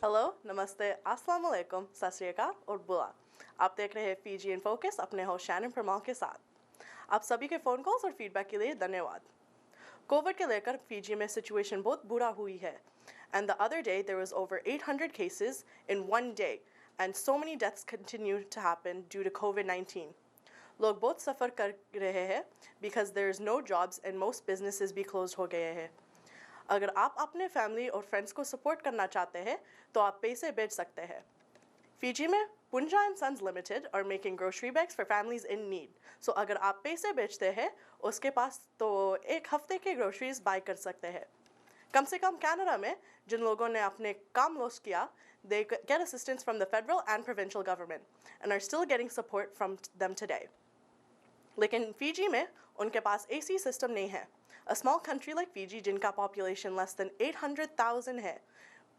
Hello, नमस्ते, अस्सलाम वालेकुम, सत श्री अकाल और बुला। आप देख रहे हैं फीजी इन फोकस अपने होस्ट शैनन परमाल के साथ। आप सभी के फ़ोन कॉल्स और फीडबैक के लिए धन्यवाद। कोविड के लेकर फीजी में सिचुएशन बहुत बुरा हुई है। And the other day there was over 800 cases in one day and so many deaths continue to happen due to COVID-19. लोग बहुत सफ़र कर रहे हैं because there is no jobs and most businesses भी closed हो गए हैं। अगर आप अपने फैमिली और फ्रेंड्स को सपोर्ट करना चाहते हैं तो आप पैसे भेज सकते हैं। फीजी में Punja and sons limited are making grocery bags for families in need. So अगर आप पैसे बेचते हैं उसके पास तो एक हफ्ते के ग्रोसरीज बाय कर सकते हैं। कम से कम कनाडा में जिन लोगों ने अपने काम लॉस किया, they get assistance from the federal and provincial government and are still getting support from them today. लेकिन फीजी में उनके पास AC सिस्टम नहीं है। A small country like Fiji जिनका population less than 800,000 है,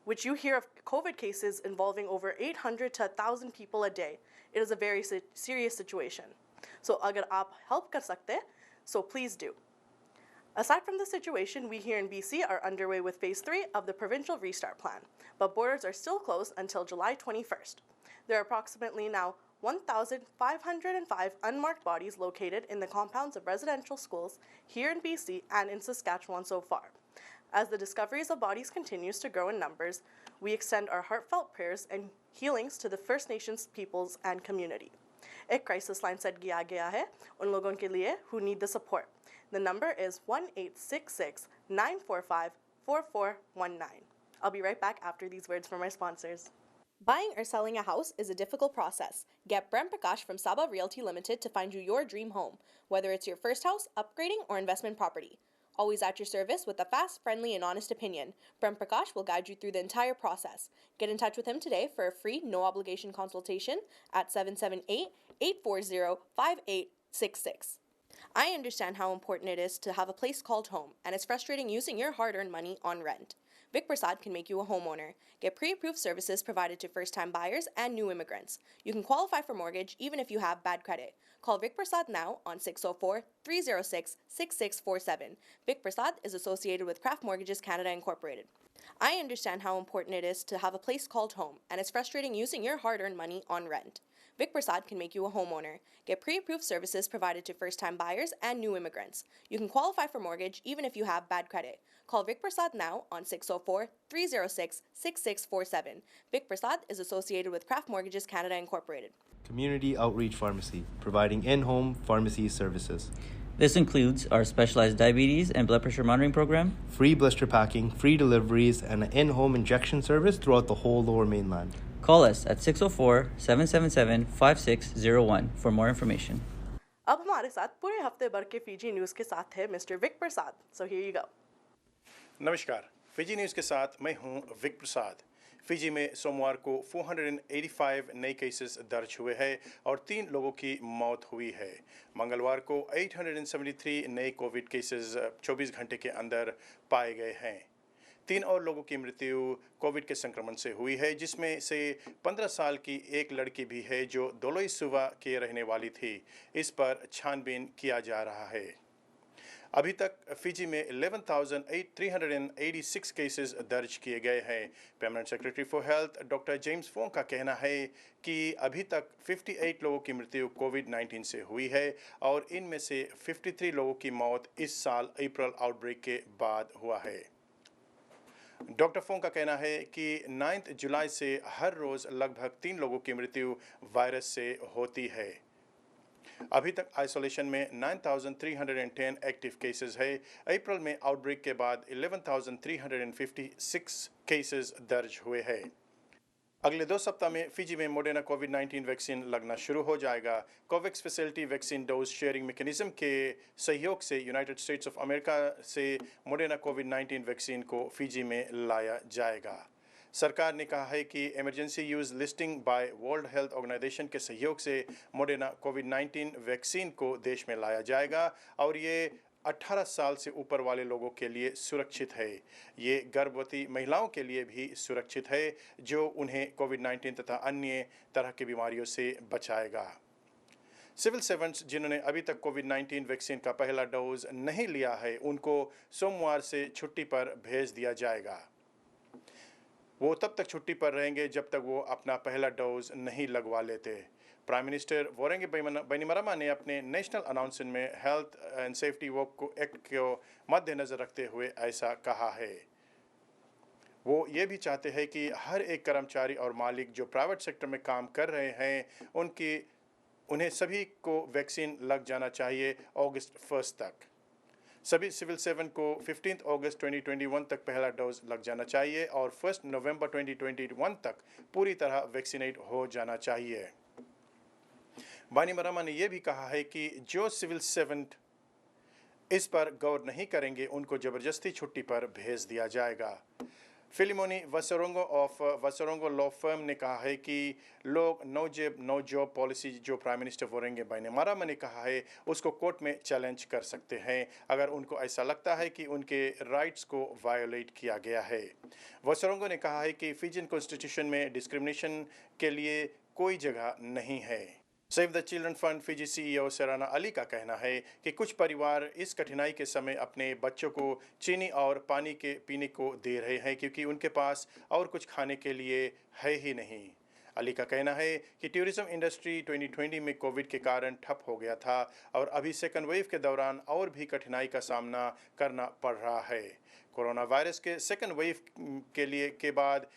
which you hear of COVID cases involving over 800 to 1,000 people a day, it is a very serious situation. So अगर आप help कर सकते, so please do. Aside from the situation, we here in BC are underway with Phase 3 of the Provincial Restart Plan, but borders are still closed until July 21st. There are approximately now 1,505 unmarked bodies located in the compounds of residential schools here in BC and in Saskatchewan so far. As the discoveries of bodies continues to grow in numbers, we extend our heartfelt prayers and healings to the First Nations peoples and community. एक crisis line set किया गया है उन लोगों के लिए who need the support. The number is 1-866-945-4419. I'll be right back after these words from our sponsors. Buying or selling a house is a difficult process. Get Brent Prakash from Saba Realty Limited to find you your dream home, whether it's your first house, upgrading, or investment property. Always at your service with a fast, friendly, and honest opinion. Brent Prakash will guide you through the entire process. Get in touch with him today for a free, no-obligation consultation at 778-840-5866. I understand how important it is to have a place called home, and it's frustrating using your hard-earned money on rent. Vic Prasad can make you a homeowner. Get pre-approved services provided to first-time buyers and new immigrants. You can qualify for mortgage even if you have bad credit. Call Vic Prasad now on 604-306-6647. Vic Prasad is associated with Craft Mortgages Canada Incorporated. I understand how important it is to have a place called home, and it's frustrating using your hard-earned money on rent. Vic Prasad can make you a homeowner. Get pre-approved services provided to first-time buyers and new immigrants. You can qualify for mortgage even if you have bad credit. Call Vic Prasad now on 604-306-6647. Vic Prasad is associated with Craft Mortgages Canada Incorporated. Community Outreach Pharmacy, providing in-home pharmacy services. This includes our specialized diabetes and blood pressure monitoring program, Free blister packing, free deliveries, and an in-home injection service throughout the whole Lower Mainland. Call us at 604-777-5601 for more information. अब हमारे साथ पूरे हफ्ते भर के Fiji news के साथ है mister Vik Prasad. So here you go. नमस्कार, फिजी न्यूज़ के साथ मैं हूं विक प्रसाद। फिजी में सोमवार को 485 नए केसेस दर्ज हुए हैं और 3 लोगों की मौत हुई है। मंगलवार को 873 नए कोविड केसेस 24 घंटे के अंदर पाए गए हैं। 3 और लोगों की मृत्यु कोविड के संक्रमण से हुई है, जिसमें से 15 साल की एक लड़की भी है जो दोलोई सुवा के रहने वाली थी। इस पर छानबीन किया जा रहा है। अभी तक फिजी में 11,386 केसेस दर्ज किए गए हैं। Permanent secretary for health doctor James Fong का कहना है कि अभी तक 58 लोगों की मृत्यु कोविड-19 से हुई है और इनमें से 53 लोगों की मौत इस साल अप्रैल आउटब्रेक के बाद हुआ है। डॉक्टर फोंग का कहना है कि 9 जुलाई से हर रोज़ लगभग 3 लोगों की मृत्यु वायरस से होती है। अभी तक आइसोलेशन में 9,310 एक्टिव केसेस है। अप्रैल में आउटब्रेक के बाद 11,356 केसेस दर्ज हुए हैं। अगले 2 सप्ताह में फिजी में मोडेना कोविड-19 वैक्सीन लगना शुरू हो जाएगा। COVAX facility vaccine dose sharing mechanism के सहयोग से यूनाइटेड स्टेट्स ऑफ अमेरिका से मोडेना कोविड-19 वैक्सीन को फिजी में लाया जाएगा। सरकार ने कहा है कि emergency use listing by World Health Organization के सहयोग से मोडेना कोविड-19 वैक्सीन को देश में लाया जाएगा और ये 18 साल से ऊपर वाले लोगों के लिए सुरक्षित है। ये गर्भवती महिलाओं के लिए भी सुरक्षित है जो उन्हें कोविड-19 तथा अन्य तरह की बीमारियों से बचाएगा। सिविल सर्वेंट्स जिन्होंने अभी तक कोविड-19 वैक्सीन का पहला डोज नहीं लिया है, उनको सोमवार से छुट्टी पर भेज दिया जाएगा। वो तब तक छुट्टी पर रहेंगे जब तक वो अपना पहला डोज नहीं लगवा लेते। प्राइम मिनिस्टर वोरेंगे बैनिमरामा ने अपने नेशनल अनाउंसमेंट में health and safety work act को मद्देनजर रखते हुए ऐसा कहा है। वो ये भी चाहते हैं कि हर एक कर्मचारी और मालिक जो प्राइवेट सेक्टर में काम कर रहे हैं उन्हें सभी को वैक्सीन लग जाना चाहिए अगस्त 1 तक। सभी सिविल सर्वेंट को 15 अगस्त 2021 तक पहला डोज लग जाना चाहिए और 1 नवंबर 2021 तक पूरी तरह वैक्सीनेट हो जाना चाहिए। बैनिमरामा ने यह भी कहा है कि जो सिविल सर्वेंट इस पर गौर नहीं करेंगे उनको जबरदस्ती छुट्टी पर भेज दिया जाएगा। फिलिमोनी वसरोंगो ऑफ वसरोंगो लॉ फर्म ने कहा है कि लोग नो जेब नो जॉब पॉलिसी जो प्राइम मिनिस्टर वोरेंगे बैनिमरामा ने कहा है उसको कोर्ट में चैलेंज कर सकते हैं अगर उनको ऐसा लगता है कि उनके राइट्स को वायोलेट किया गया है। वसरोंगो ने कहा है कि फिजियन कॉन्स्टिट्यूशन में डिस्क्रिमिनेशन के लिए कोई जगह नहीं है। Save the children fund Fiji CEO Sarana Ali का कहना है कि कुछ परिवार इस कठिनाई के समय अपने बच्चों को चीनी और पानी के पीने को दे रहे हैं क्योंकि उनके पास और कुछ खाने के लिए है ही नहीं। अली का कहना है कि टूरिज्म इंडस्ट्री 2020 में कोविड के कारण ठप हो गया था और अभी सेकंड वेव के दौरान और भी कठिनाई का सामना करना पड़ रहा है। कोरोना वायरस के सेकंड वेव के बाद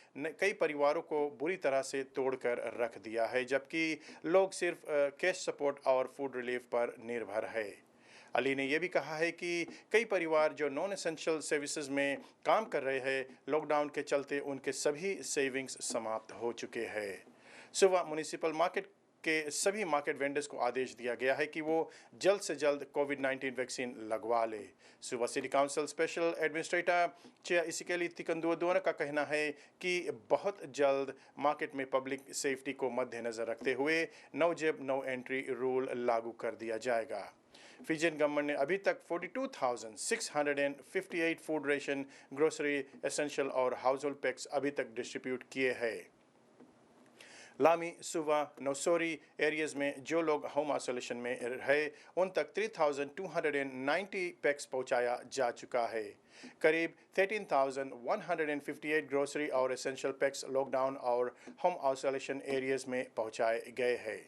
कई परिवारों को बुरी तरह से तोड़कर रख दिया है जबकि लोग सिर्फ कैश सपोर्ट और फूड रिलीफ पर निर्भर है। अली ने यह भी कहा है कि कई परिवार जो नॉन एसेंशियल सर्विसेज में काम कर रहे हैं लॉकडाउन के चलते उनके सभी सेविंग्स समाप्त हो चुके हैं। सुबह म्युनिसिपल मार्केट के सभी मार्केट वेंडर्स को आदेश दिया गया है कि वो जल्द से जल्द कोविड-19 वैक्सीन लगवा ले। सुबह सिटी काउंसिल स्पेशल एडमिनिस्ट्रेटर चे इसिकेली तिकंदुअदुअना का कहना है कि बहुत जल्द मार्केट में पब्लिक सेफ्टी को मद्देनजर रखते हुए नो जेब नो एंट्री रूल लागू कर दिया जाएगा। फिजियन गवर्नमेंट ने अभी तक 42,658 फूड रेशन, ग्रोसरी, एसेंशियल और हाउस होल्ड पैक्स अभी तक डिस्ट्रीब्यूट किए हैं। लामी, सुवा, नौसोरी एरियाज में जो लोग होम आइसोलेशन में रहे उन तक 3,290 पैक्स पहुंचाया जा चुका है। करीब 13,158 ग्रोसरी और एसेंशियल पैक्स लॉकडाउन और होम आइसोलेशन एरियाज में पहुंचाए गए हैं।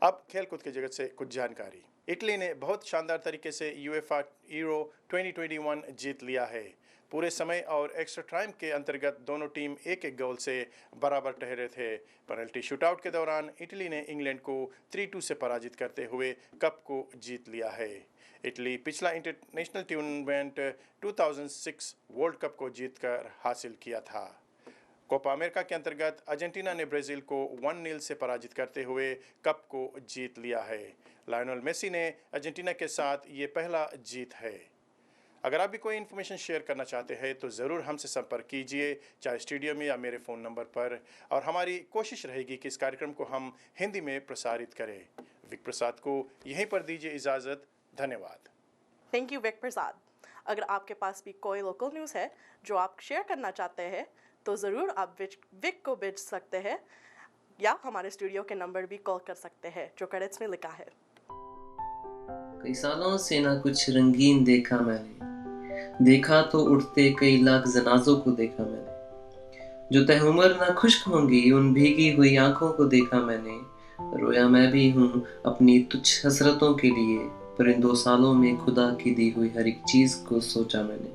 अब खेलकूद की जगत से कुछ जानकारी। इटली ने बहुत शानदार तरीके से यूएफा यूरो 2021 जीत लिया है। पूरे समय और एक्स्ट्रा टाइम के अंतर्गत दोनों टीम एक एक गोल से बराबर ठहरे थे। पेनल्टी शूटआउट के दौरान इटली ने इंग्लैंड को 3-2 से पराजित करते हुए कप को जीत लिया है। इटली पिछला इंटरनेशनल टूर्नामेंट 2006 वर्ल्ड कप को जीतकर हासिल किया था। कोपा अमेरिका के अंतर्गत अर्जेंटीना ने ब्राज़ील को 1-0 से पराजित करते हुए कप को जीत लिया है। लायनल मेसी ने अर्जेंटीना के साथ ये पहला जीत है। अगर आप भी कोई इन्फॉर्मेशन शेयर करना चाहते हैं तो ज़रूर हमसे संपर्क कीजिए, चाहे स्टूडियो में या मेरे फ़ोन नंबर पर, और हमारी कोशिश रहेगी कि इस कार्यक्रम को हम हिंदी में प्रसारित करें। विक प्रसाद को यहीं पर दीजिए इजाज़त। धन्यवाद। थैंक यू विक प्रसाद। अगर आपके पास भी कोई लोकल न्यूज़ है जो आप शेयर करना चाहते हैं तो ज़रूर आप विक को भेज सकते हैं या हमारे स्टूडियो के नंबर भी कॉल कर सकते हैं जो क्रेडिट्स में लिखा है। कई सालों से ना कुछ रंगीन देखा मैंने, देखा तो उठते कई लाख जनाजों को देखा मैंने, जो तहउम्र ना खुश्क होंगी उन भीगी हुई आंखों को देखा मैंने। रोया मैं भी हूँ अपनी तुच्छ हसरतों के लिए, पर इन 2 सालों में खुदा की दी हुई हर एक चीज को सोचा मैंने।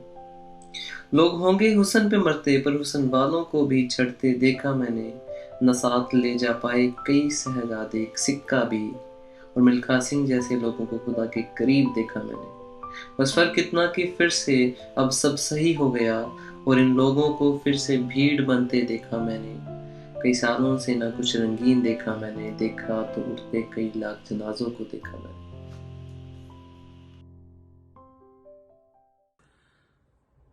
लोग होंगे हुस्न पे मरते पर हुस्न वालों को भी छड़ते देखा मैंने। न साथ ले जा पाए कई शहजादे एक सिक्का भी, और मिल्खा सिंह जैसे लोगों को खुदा के करीब देखा मैंने। बस फर्क इतना कि फिर से अब सब सही हो गया और इन लोगों को फिर से भीड़ बनते देखा मैंने। कई सालों से ना कुछ रंगीन देखा मैंने, देखा तो उठते कई लाख जनाजों को देखा मैंने।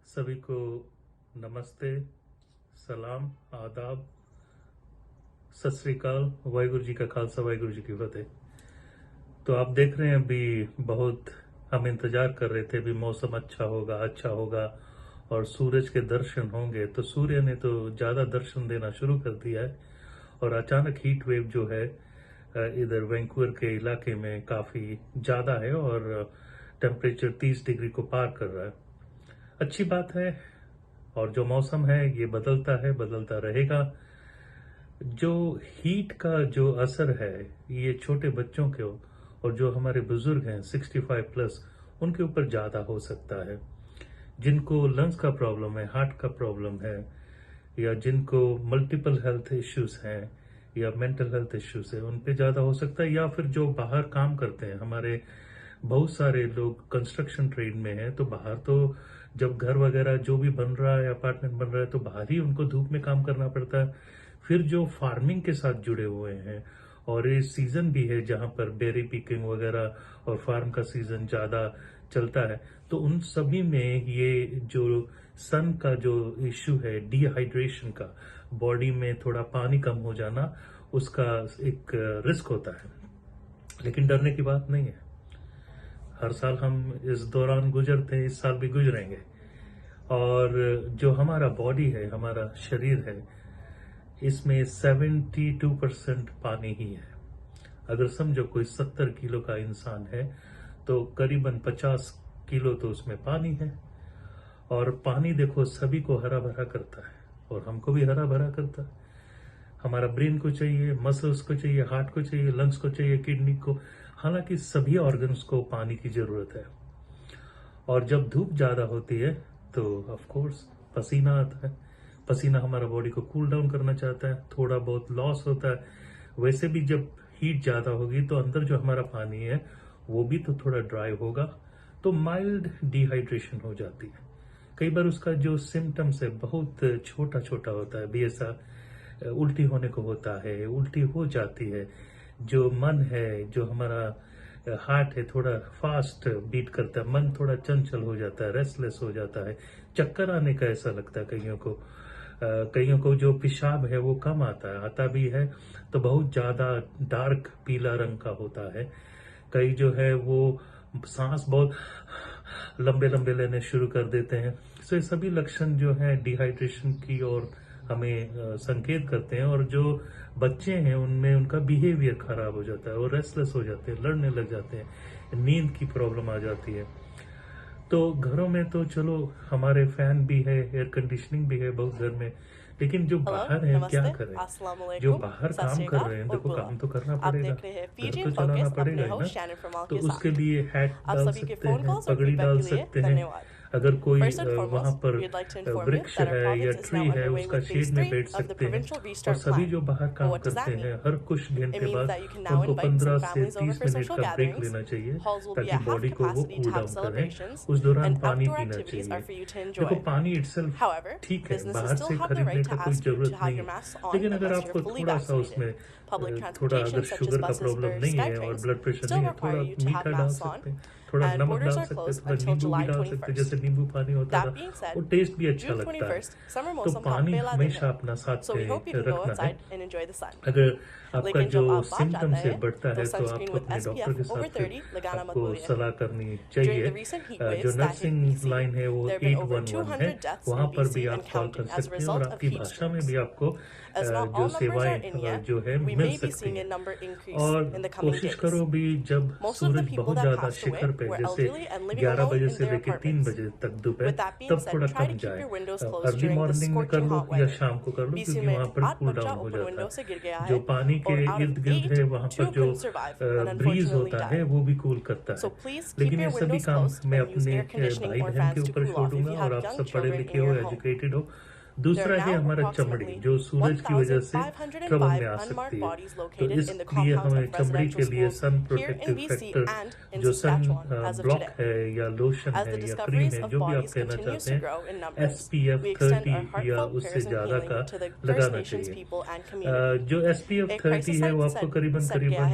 सभी को नमस्ते, सलाम, आदाब, सत श्री अकाल, वाहिगुरु जी का खालसा, वाहिगुरु जी की फतेह। तो आप देख रहे हैं अभी बहुत हम इंतजार कर रहे थे भी मौसम अच्छा होगा और सूरज के दर्शन होंगे। तो सूर्य ने तो ज़्यादा दर्शन देना शुरू कर दिया है और अचानक हीट वेव जो है इधर वैंकूवर के इलाके में काफ़ी ज़्यादा है और टेम्परेचर 30 डिग्री को पार कर रहा है। अच्छी बात है, और जो मौसम है ये बदलता रहेगा। जो हीट का जो असर है ये छोटे बच्चों के और जो हमारे बुजुर्ग हैं 65 प्लस उनके ऊपर ज़्यादा हो सकता है। जिनको लंग्स का प्रॉब्लम है, हार्ट का प्रॉब्लम है, या जिनको मल्टीपल हेल्थ इश्यूज हैं या मेंटल हेल्थ इश्यूज है, उन पे ज़्यादा हो सकता है। या फिर जो बाहर काम करते हैं, हमारे बहुत सारे लोग कंस्ट्रक्शन ट्रेड में हैं, तो बाहर तो जब घर वगैरह जो भी बन रहा है, अपार्टमेंट बन रहा है, तो बाहर ही उनको धूप में काम करना पड़ता है। फिर जो फार्मिंग के साथ जुड़े हुए हैं, और ये सीजन भी है जहां पर बेरी पिकिंग वगैरह और फार्म का सीजन ज्यादा चलता है, तो उन सभी में ये जो सन का जो इश्यू है डिहाइड्रेशन का, बॉडी में थोड़ा पानी कम हो जाना, उसका एक रिस्क होता है। लेकिन डरने की बात नहीं है, हर साल हम इस दौरान गुजरते हैं, इस साल भी गुजरेंगे। और जो हमारा बॉडी है, हमारा शरीर है, इसमें 72% पानी ही है। अगर समझो कोई 70 किलो का इंसान है तो करीबन 50 किलो तो उसमें पानी है। और पानी देखो सभी को हरा भरा करता है, और हमको भी हरा भरा करता है। हमारा ब्रेन को चाहिए, मसल्स को चाहिए, हार्ट को चाहिए, लंग्स को चाहिए, किडनी को, हालांकि सभी ऑर्गन्स को पानी की जरूरत है। और जब धूप ज्यादा होती है तो ऑफ कोर्स पसीना आता है। पसीना हमारा बॉडी को कूल डाउन करना चाहता है, थोड़ा बहुत लॉस होता है। वैसे भी जब हीट ज्यादा होगी तो अंदर जो हमारा पानी है वो भी तो थोड़ा ड्राई होगा, तो माइल्ड डिहाइड्रेशन हो जाती है। कई बार उसका जो सिम्टम्स है बहुत छोटा छोटा होता है, भी ऐसा उल्टी होने को होता है, उल्टी हो जाती है। जो मन है, जो हमारा हार्ट है, थोड़ा फास्ट बीट करता है, मन थोड़ा चंचल हो जाता है, रेस्टलेस हो जाता है, चक्कर आने का ऐसा लगता है कईयों को। कईयों को जो पेशाब है वो कम आता भी है तो बहुत ज्यादा डार्क पीला रंग का होता है। कई जो है वो सांस बहुत लंबे लंबे लेने शुरू कर देते हैं। तो ये सभी लक्षण जो है डिहाइड्रेशन की ओर हमें संकेत करते हैं। और जो बच्चे हैं उनमें उनका बिहेवियर खराब हो जाता है, वो रेस्टलेस हो जाते हैं, लड़ने लग जाते हैं, नींद की प्रॉब्लम आ जाती है। तो घरों में तो चलो हमारे फैन भी है, एयर कंडीशनिंग भी है बहुत घर में, लेकिन जो बाहर है क्या करें? जो बाहर काम कर रहे हैं, देखो काम तो करना पड़ेगा, घर तो चलाना पड़ेगा ही ना। तो उसके लिए हैट डाल सकते हैं, पगड़ी डाल सकते हैं। अगर कोई वहां पर वृक्ष है या ट्री है, उसका शेड में बैठ सकते हैं। और सभी जो बाहर काम करते हैं, हर कुछ घंटे बाद उनको 15 से 30 मिनट का ब्रेक लेना चाहिए, ताकि बॉडी को वो कूल डाउन करें। उस दौरान पानी पीना चाहिए। देखो पानी इटसेल्फ ठीक है, बाहर से खरीदने का कोई जरूरत नहीं है, लेकिन अगर आपको थोड़ा सा उसमें थोड़ा अगर शुगर का प्रॉब्लम नहीं है और ब्लड प्रेशर नहीं है, थोड़ा मीठा डाल सकते हैं, थोड़ा नमक डाल सकते हैं, थोड़ा नींबू भी डाल सकते हैं, जैसे नींबू पानी होता है वो टेस्ट भी अच्छा लगता है। तो पानी हमेशा अपना साथ में रखना है। अगर आपका जो सिम्टम्स है बढ़ता है तो आपको अपने डॉक्टर के साथ आपको सलाह करनी चाहिए। जो नर्सिंग लाइन है वो 811 है, वहाँ पर भी आप कॉल कर सकते हैं और आपकी भाषा में भी आपको जो सेवाएं जो है मिल सकती हैं। और कोशिश करो भी जब सूरज बहुत ज्यादा शिखर पे, जैसे 11 बजे से लेकर 3 बजे तक दोपहर, तब थोड़ा कम जाए। अर्ली मॉर्निंग में कर लो या शाम को कर लो, क्योंकि वहाँ पर कूल डाउन हो जाता है। जो पानी के इर्द गिर्द है वहाँ पर जो ब्रीज होता है वो भी कूल करता है। लेकिन ये सभी काम मैं अपने भाई बहन के ऊपर छोड़ दूंगा, और आप सब पढ़े लिखे हो, एजुकेटेड हो। दूसरा है हमारा चमड़ी, जो सूरज की वजह से ट्रबल में आ सकती है। तो इसलिए हमें चमड़ी के लिए सन प्रोटेक्टिव फैक्टर, जो सन ब्लॉक है या लोशन है या क्रीम है, जो भी आप कहना चाहते हैं, SPF 30 या उससे ज्यादा का लगाना चाहिए। जो SPF 30 है वो आपको करीबन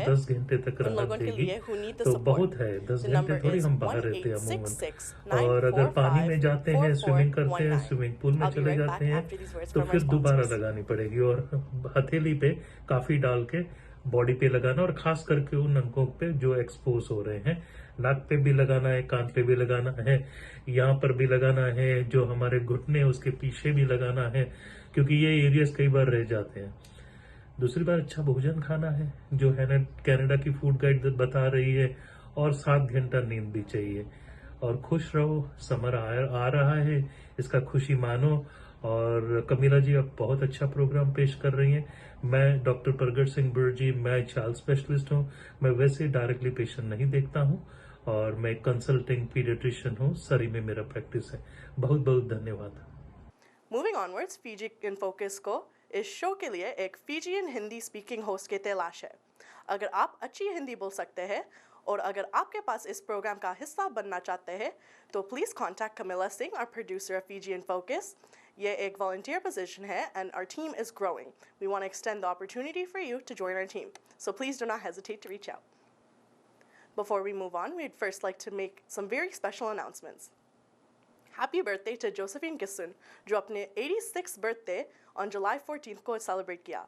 10 घंटे तक राहत देगी, तो बहुत है। 10 घंटे थोड़ी हम बाहर रहते हैं अमूमन। और अगर पानी में जाते हैं, स्विमिंग करते हैं, स्विमिंग पूल में चले जाते हैं, तो फिर दोबारा लगानी पड़ेगी। और हथेली पे काफी डाल के बॉडी पे लगाना, और खास करके उन अंगों पे जो एक्सपोज हो रहे हैं। नाक पे भी लगाना है, कान पे भी लगाना है, यहाँ पर भी लगाना है, जो हमारे घुटने उसके पीछे भी लगाना है, क्योंकि ये एरियाज कई बार रह जाते हैं। दूसरी बार अच्छा भोजन खाना है, जो है ना कनाडा की फूड गाइड बता रही है, और 7 घंटा नींद भी चाहिए। और खुश रहो। समर आ रहा है, इसका खुशी मानो। और कमीला जी, आप बहुत अच्छा प्रोग्राम पेश कर रही हैं। मैं डॉक्टर प्रगट सिंह बुर्जी, मैं चाइल्ड स्पेशलिस्ट हूँ। मैं वैसे डायरेक्टली पेशेंट नहीं देखता हूँ और मैं कंसल्टिंग पीडियाट्रिशियन हूँ। सरी में मेरा प्रैक्टिस है। बहुत बहुत धन्यवाद। Moving onwards, Fiji in Focus को इस शो के लिए एक फिजियन हिंदी स्पीकिंग होस्ट की तलाश है। अगर आप अच्छी हिंदी बोल सकते हैं और अगर आपके पास इस प्रोग्राम का हिस्सा बनना चाहते हैं तो please contact Kamila Singh, our producer of Fiji in Focus. ये एक volunteer position है and our team is growing. We want to extend the opportunity for you to join our team. So please do not hesitate to reach out. Before we move on, we'd first like to make some very special announcements. Happy birthday to Josephine Gissun, जो अपने 86th birthday on July 14th को celebrate किया.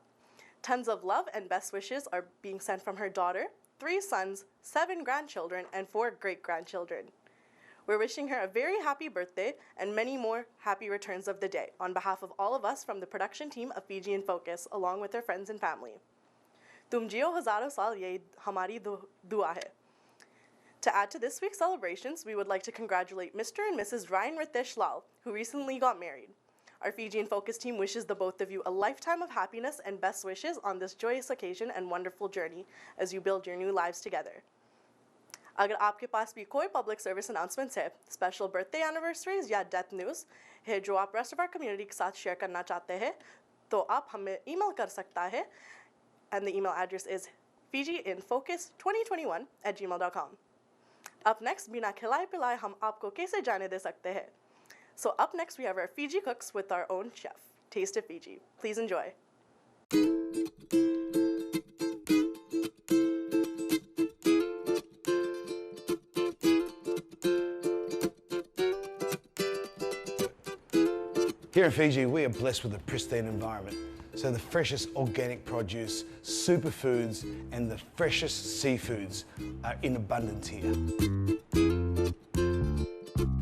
Tons of love and best wishes are being sent from her daughter, 3 sons, 7 grandchildren, and 4 great-grandchildren. We're wishing her a very happy birthday and many more happy returns of the day on behalf of all of us from the production team of Fiji in Focus, along with her friends and family. तुम जियो हजारों साल, ये हमारी दुआ है. To add to this week's celebrations, we would like to congratulate Mr. and Mrs. Ryan Ritesh Lal, who recently got married. Our Fiji in Focus team wishes the both of you a lifetime of happiness and best wishes on this joyous occasion and wonderful journey as you build your new lives together. अगर आपके पास भी कोई public service announcements है, special birthday anniversaries या death news है जो आप rest of our community के साथ share करना चाहते हैं, तो आप हमें email कर सकता है, and the email address is fijiinfocus2021@gmail.com. Up next, बिना खिलाए पिलाए हम आपको कैसे जाने दे सकते हैं? So up next we have our Fiji cooks with our own chef, Taste of Fiji. Please enjoy. Here in Fiji, we are blessed with a pristine environment. So the freshest organic produce, superfoods, and the freshest seafoods are in abundance here.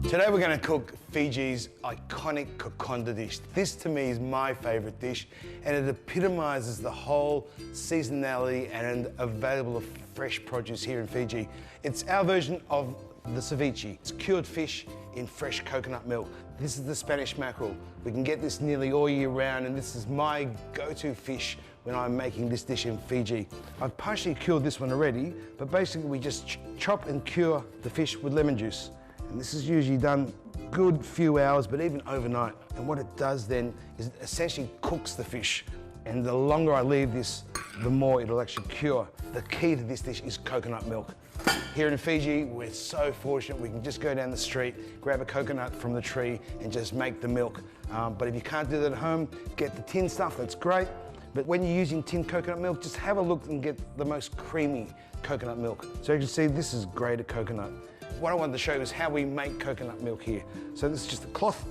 Today we're going to cook Fiji's iconic kokonda dish. This to me is my favourite dish, and it epitomises the whole seasonality and available of fresh produce here in Fiji. It's our version of the ceviche. It's cured fish in fresh coconut milk. This is the Spanish mackerel. We can get this nearly all year round, and this is my go-to fish when I'm making this dish in Fiji. I've partially cured this one already, but basically we just chop and cure the fish with lemon juice. And this is usually done good few hours, but even overnight. And what it does then is it essentially cooks the fish. And the longer I leave this, the more it'll actually cure. The key to this dish is coconut milk. Here in Fiji, we're so fortunate we can just go down the street, grab a coconut from the tree and just make the milk. But if you can't do that at home, get the tin stuff, that's great. But when you're using tin coconut milk, just have a look and get the most creamy coconut milk. So you can see this is grated coconut. What I wanted to show you is how we make coconut milk here. So this is just a cloth.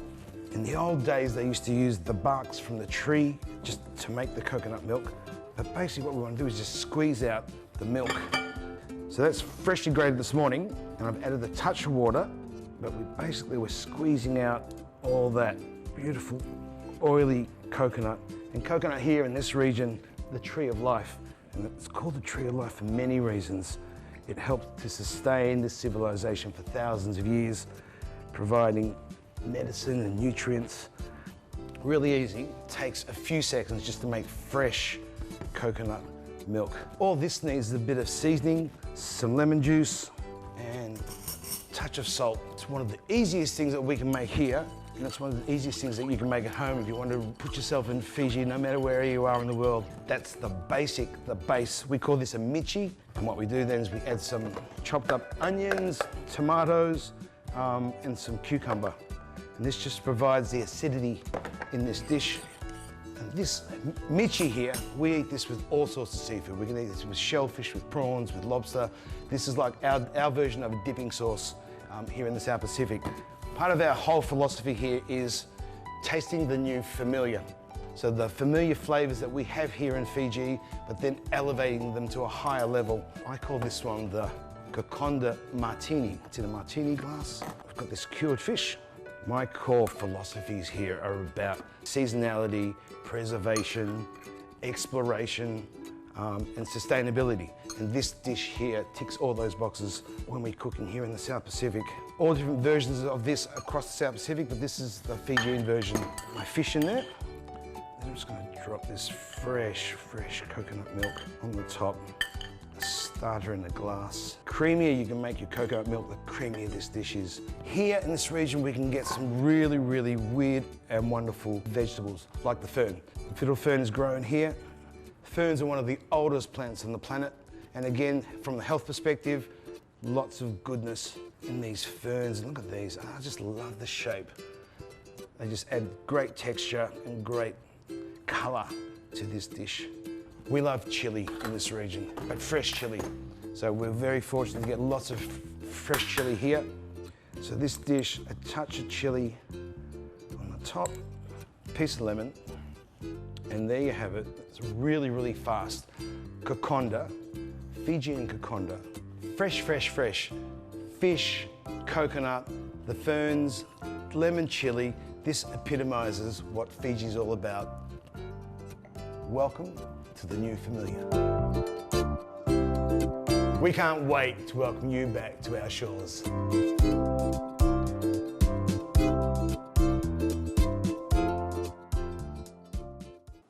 In the old days, they used to use the barks from the tree just to make the coconut milk. But basically what we want to do is just squeeze out the milk. So that's freshly grated this morning, and I've added a touch of water, but we're squeezing out all that beautiful oily coconut. And coconut here in this region, the tree of life. And it's called the tree of life for many reasons. It helped to sustain this civilization for thousands of years, providing medicine and nutrients. Really easy. It takes a few seconds just to make fresh coconut milk. All this needs is a bit of seasoning, some lemon juice, and a touch of salt. It's one of the easiest things that we can make here, and it's one of the easiest things that you can make at home if you want to put yourself in Fiji, no matter where you are in the world. That's the basic, the base. We call this a michi, and what we do then is we add some chopped up onions, tomatoes, and some cucumber. And this just provides the acidity in this dish. And this michi here, we eat this with all sorts of seafood. We can eat this with shellfish, with prawns, with lobster. This is like our version of a dipping sauce here in the South Pacific. Part of our whole philosophy here is tasting the new familiar. So the familiar flavours that we have here in Fiji, but then elevating them to a higher level. I call this one the kokonda martini. It's in a martini glass. I've got this cured fish. My core philosophies here are about seasonality, preservation, exploration, and sustainability. And this dish here ticks all those boxes when we're cooking here in the South Pacific. All different versions of this across the South Pacific, but this is the Fijian version. My fish in there. Then I'm just going to drop this fresh coconut milk on the top. A starter in a glass. Creamier you can make your coconut milk, the creamier this dish is. Here in this region we can get some really weird and wonderful vegetables, like the fern. The fiddle fern is grown here. Ferns are one of the oldest plants on the planet, and again, from the health perspective, lots of goodness in these ferns. Look at these, I just love the shape. They just add great texture and great colour to this dish. We love chili in this region, but fresh chili. So we're very fortunate to get lots of fresh chili here. So this dish, a touch of chili on the top, piece of lemon, and there you have it. It's really fast. Kokonda, Fijian kokonda. Fresh. Fish, coconut, the ferns, lemon chili. This epitomizes what Fiji's all about. Welcome to the new familiar. We can't wait to welcome you back to our shores.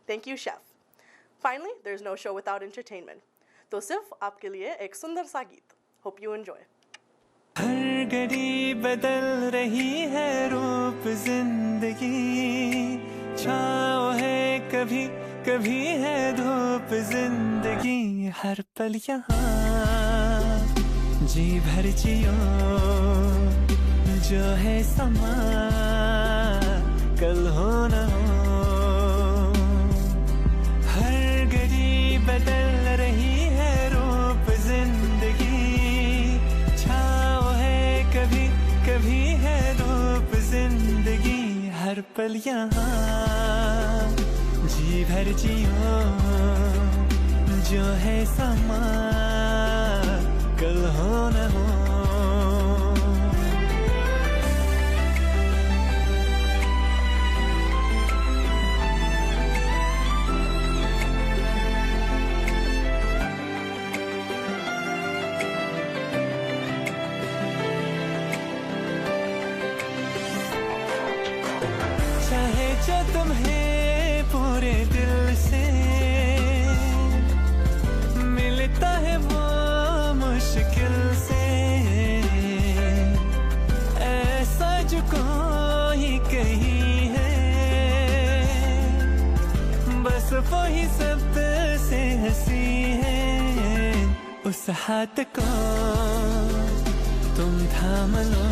Thank you, chef. Finally, there's no show without entertainment. तो सिर्फ आपके लिए एक सुंदर सा गीत. Hope you enjoy. हर घड़ी बदल रही है रूप जिंदगी, छाँव है कभी कभी है धूप जिंदगी, हर पल यहाँ जी भर जियो, जो है समा कल हो न हो. बदल रही है रूप जिंदगी, छाँव है कभी कभी है धूप जिंदगी, हर पल यहाँ जी भर जियो, जो है समा कल हो न हो. जो तुम्हें पूरे दिल से मिलता है वो मुश्किल से, ऐसा जो कोई कहीं है, बस वो ही सबसे हंसी है. उस हाथ को तुम थाम लो,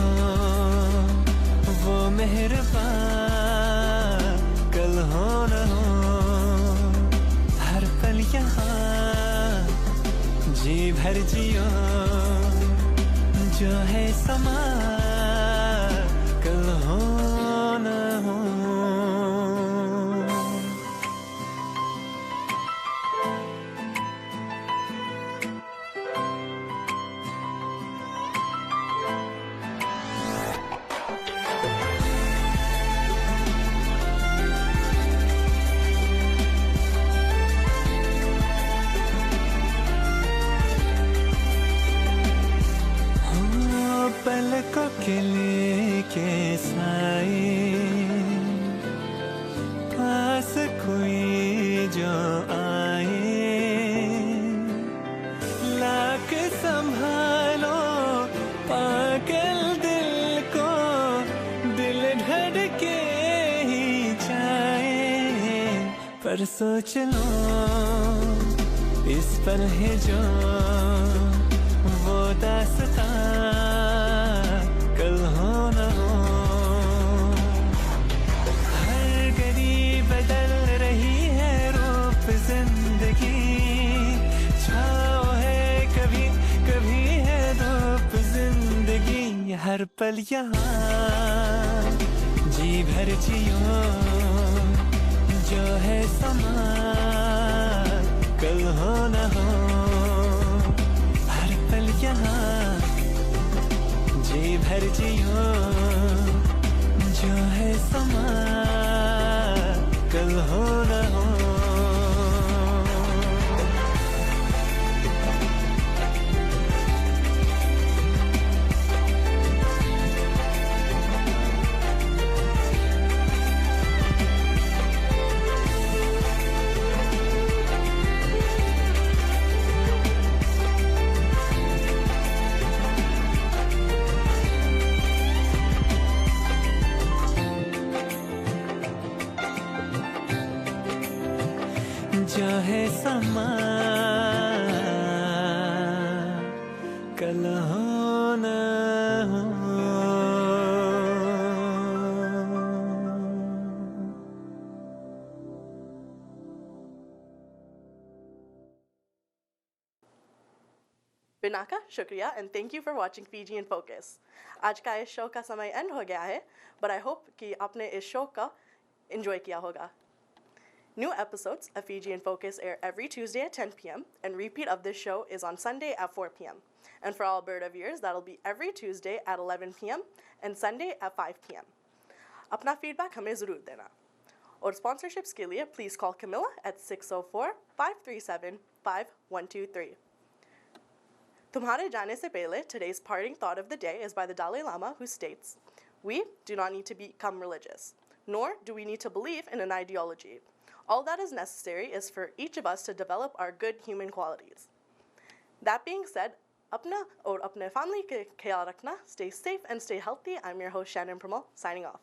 वो मेहरबान कल हो न हो. हर पल यहाँ जी भर जियो, जो है समा कल हो न हो. पलकों के लेके साए, पास कोई जो आए, लाख संभालो पागल दिल को, दिल धड़के ही जाए. पर सोच लो इस पल है जो वो दास्तां कल हो न हो. हर घड़ी बदल रही है रूप जिंदगी, छाँव है कभी कभी है धूप जिंदगी, हर पल यहाँ जी भर जियो, जो है समा कल हो न हो. हर पल यहाँ जी भर जियो, जो है समा कल हो न हो. चाहे समा कल हो न हो। बिनाका शुक्रिया and thank you for watching Fiji in focus. आज का इस शो का समय एंड हो गया है, बट आई होप कि आपने इस शो का enjoy किया होगा. New episodes of Fiji in Focus air every Tuesday at 10 p.m. and repeat of this show is on Sunday at 4 p.m. And for Alberta viewers, that'll be every Tuesday at 11 p.m. and Sunday at 5 p.m. अपना feedback हमें ज़रूर देना. और sponsorships के लिए please call Camilla at 604-537-5123. तुम्हारे जाने से पहले, today's parting thought of the day is by the Dalai Lama, who states, "We do not need to become religious, nor do we need to believe in an ideology. All that is necessary is for each of us to develop our good human qualities." That being said, अपना और अपने family के ख्याल रखना. Stay safe and stay healthy. I'm your host Shannon Pramal, signing off.